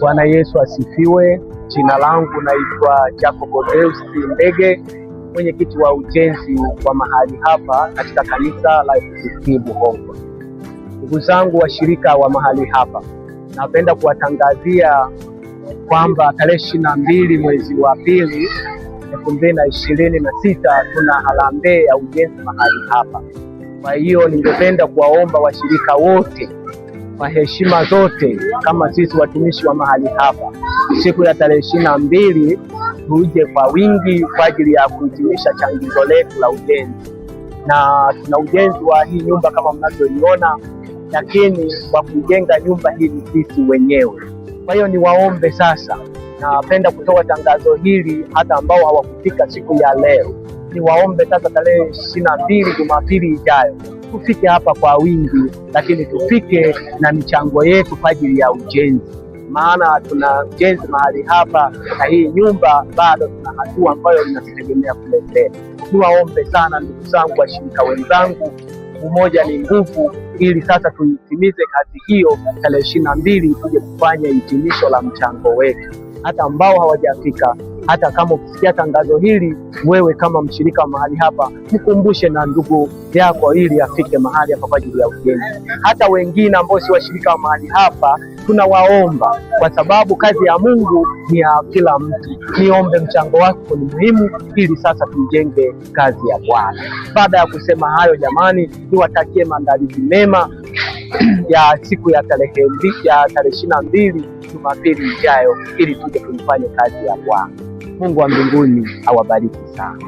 Bwana Yesu asifiwe. Jina langu naitwa Jacob Deus Ndege, mwenyekiti wa ujenzi wa mahali hapa katika kanisa la FCC Buhongo. Ndugu zangu washirika wa mahali hapa, napenda kuwatangazia kwamba tarehe 22 mwezi wa pili 2026 tuna harambee ya ujenzi mahali hapa. Kwa hiyo ningependa kuwaomba washirika wote kwa heshima zote, kama sisi watumishi wa mahali hapa, siku ya tarehe 22 tuje kwa wingi kwa ajili ya kuhitimisha changizo letu la ujenzi. Na tuna ujenzi wa hii nyumba kama mnavyoiona, lakini kwa kujenga nyumba hii ni sisi wenyewe. Kwa hiyo niwaombe sasa, napenda kutoa tangazo hili hata ambao hawakufika siku ya leo. Niwaombe sasa tarehe 22 Jumapili ijayo tufike hapa kwa wingi, lakini tufike na michango yetu kwa ajili ya ujenzi, maana tuna ujenzi mahali hapa na hii nyumba bado tuna hatua ambayo inategemea kule mbele. Niwaombe sana ndugu zangu, washirika wenzangu, umoja ni nguvu, ili sasa tuitimize kazi hiyo. Tarehe 22 tuje kufanya hitimisho la mchango wetu. Hata ambao hawajafika, hata kama ukisikia tangazo hili, wewe kama mshirika wa mahali hapa, mkumbushe na ndugu yako ili afike mahali hapa kwa ajili ya ujenzi. Hata wengine ambao si washirika wa mahali hapa, tunawaomba, kwa sababu kazi ya Mungu ni ya kila mtu. Niombe mchango wako, ni muhimu ili sasa tujenge kazi ya Bwana. Baada ya kusema hayo, jamani, niwatakie maandalizi mema ya siku ya tarehe 22 Jumapili ijayo, ili tuje tulifanye kazi ya Bwana. Mungu wa mbinguni awabariki sana.